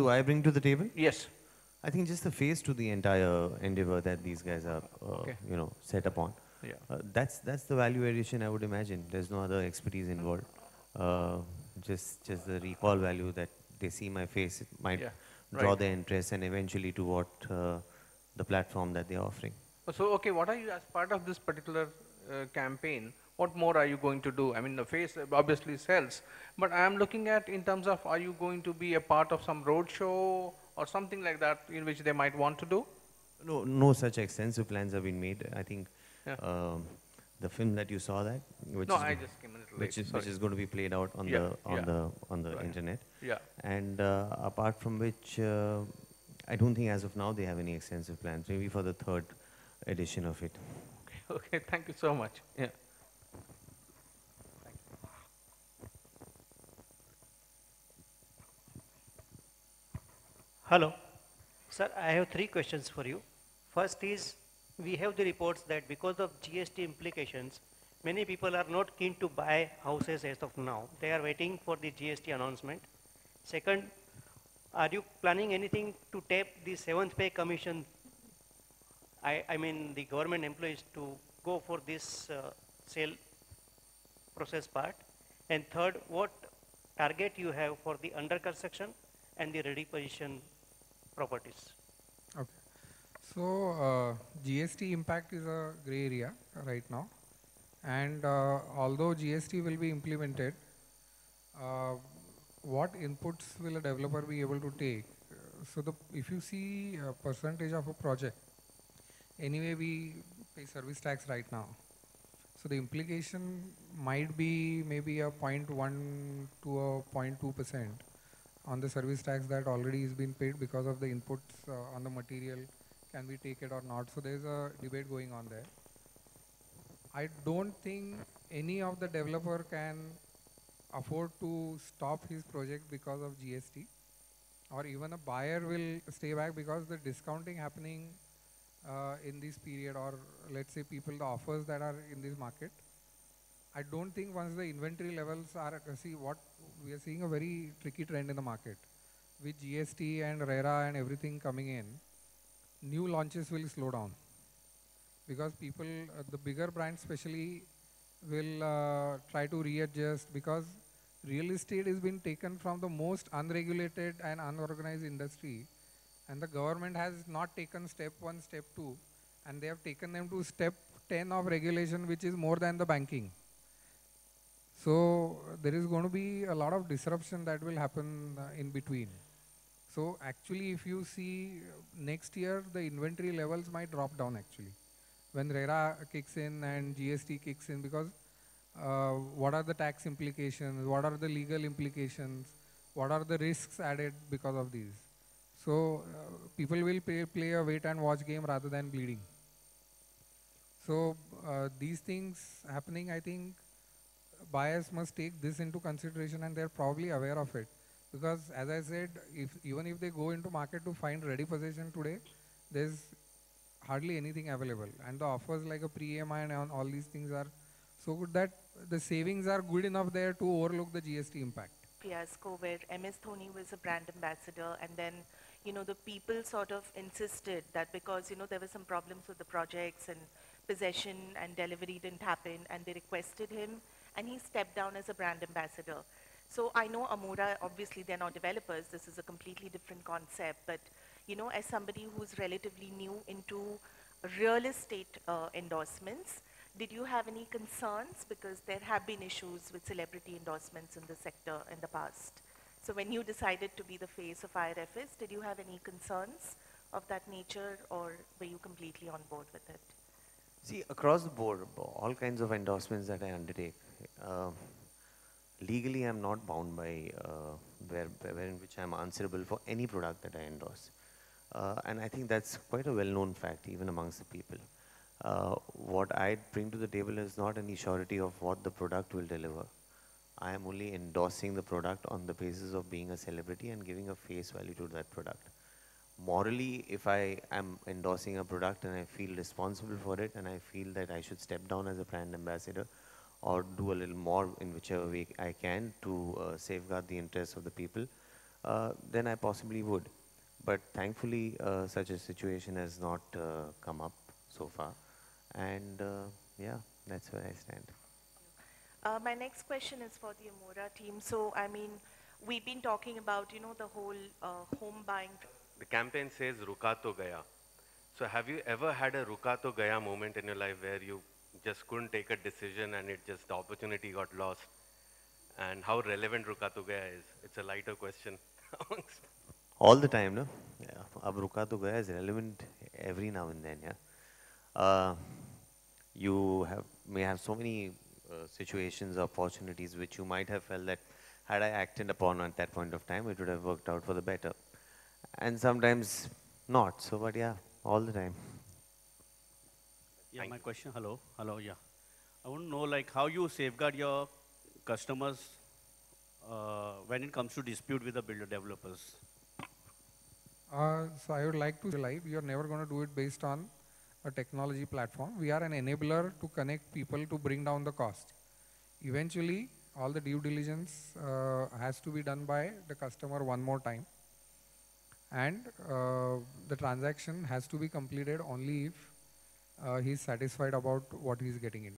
do I bring to the table? Yes. I think just the face to the entire endeavor that these guys are, Okay. set upon. Yeah. That's the value addition I would imagine. There's no other expertise involved. Uh, just the recall value that they see my face, it might Yeah. draw Right. their interest and eventually to what the platform that they're offering. So, okay, what are you, as part of this particular campaign, what more are you going to do? I mean, the face obviously sells, but I am looking at in terms of, are you going to be a part of some road show or something like that in which they might want to do? No such extensive plans have been made. I think Yeah. um, the film that you saw that, No, I just came a little late. which is going to be played out on Yeah, yeah. on the Right. internet. Yeah. And apart from which, I don't think as of now they have any extensive plans. Maybe for the third edition of it. Okay, okay, thank you so much. Yeah. Hello. Sir, I have three questions for you. First is, we have the reports that because of GST implications, many people are not keen to buy houses as of now. They are waiting for the GST announcement. Second, are you planning anything to tap the seventh pay commission? I mean the government employees to go for this sale process part. And third, what target you have for the under construction and the ready position properties? Okay. So GST impact is a gray area right now, and although GST will be implemented, what inputs will a developer be able to take? So if you see a percentage of a project, anyway we pay service tax right now. So the implication might be maybe a 0.1 to a 0.2% on the service tax that already is being paid because of the inputs on the material. Can we take it or not? So there's a debate going on there. I don't think any of the developer can afford to stop his project because of GST, or even a buyer will stay back because the discounting happening in this period, or let's say people, the offers that are in this market. I don't think once the inventory levels are, see what we are seeing a very tricky trend in the market. With GST and RERA and everything coming in, new launches will slow down. Because people, the bigger brands especially, will try to readjust, because real estate has been taken from the most unregulated and unorganized industry, and the government has not taken step 1, step 2, and they have taken them to step 10 of regulation, which is more than the banking. So there is going to be a lot of disruption that will happen in between. So actually, if you see next year, the inventory levels might drop down actually, when RERA kicks in and GST kicks in, because what are the tax implications, what are the legal implications, what are the risks added because of these. So people will play a wait and watch game rather than bleeding. So these things happening, I think buyers must take this into consideration, and they're probably aware of it. Because as I said, even if they go into market to find ready possession today, there's hardly anything available. And the offers like a pre-EMI and all these things are so good that the savings are good enough there to overlook the GST impact. Fiasco where MS Dhoni was a brand ambassador, and then, the people sort of insisted that because, there were some problems with the projects and possession and delivery didn't happen, and they requested him, and he stepped down as a brand ambassador. So I know Amora, obviously they're not developers, this is a completely different concept, but, as somebody who's relatively new into real estate endorsements, did you have any concerns? Because there have been issues with celebrity endorsements in the sector in the past. So when you decided to be the face of IRFS, did you have any concerns of that nature, or were you completely on board with it? See, across the board, all kinds of endorsements that I undertake, legally I'm not bound by in which I'm answerable for any product that I endorse. And I think that's quite a well-known fact even amongst the people. What I bring to the table is not any surety of what the product will deliver. I am only endorsing the product on the basis of being a celebrity and giving a face value to that product. Morally, if I am endorsing a product and I feel responsible for it, and I feel that I should step down as a brand ambassador or do a little more in whichever way I can to safeguard the interests of the people, then I possibly would. But thankfully, such a situation has not come up so far. And yeah, that's where I stand. My next question is for the Amora team. So, I mean, we've been talking about, the whole home buying. The campaign says Ruka to Gaya. So have you ever had a Ruka to Gaya moment in your life where you just couldn't take a decision and the opportunity got lost? And how relevant Ruka to Gaya is? It's a lighter question. All the time, no? Yeah. Ab Ruka to Gaya is relevant every now and then, yeah. You may have so many situations, opportunities which you might have felt that had I acted upon at that point of time, it would have worked out for the better. And sometimes not. So, but yeah, all the time. Yeah, my question, hello, yeah. I want to know like how you safeguard your customers when it comes to dispute with the builder developers. So I would like to say, we are never going to do it based on a technology platform. We are an enabler to connect people to bring down the cost. Eventually, all the due diligence has to be done by the customer one more time. And the transaction has to be completed only if he's satisfied about what he's getting in.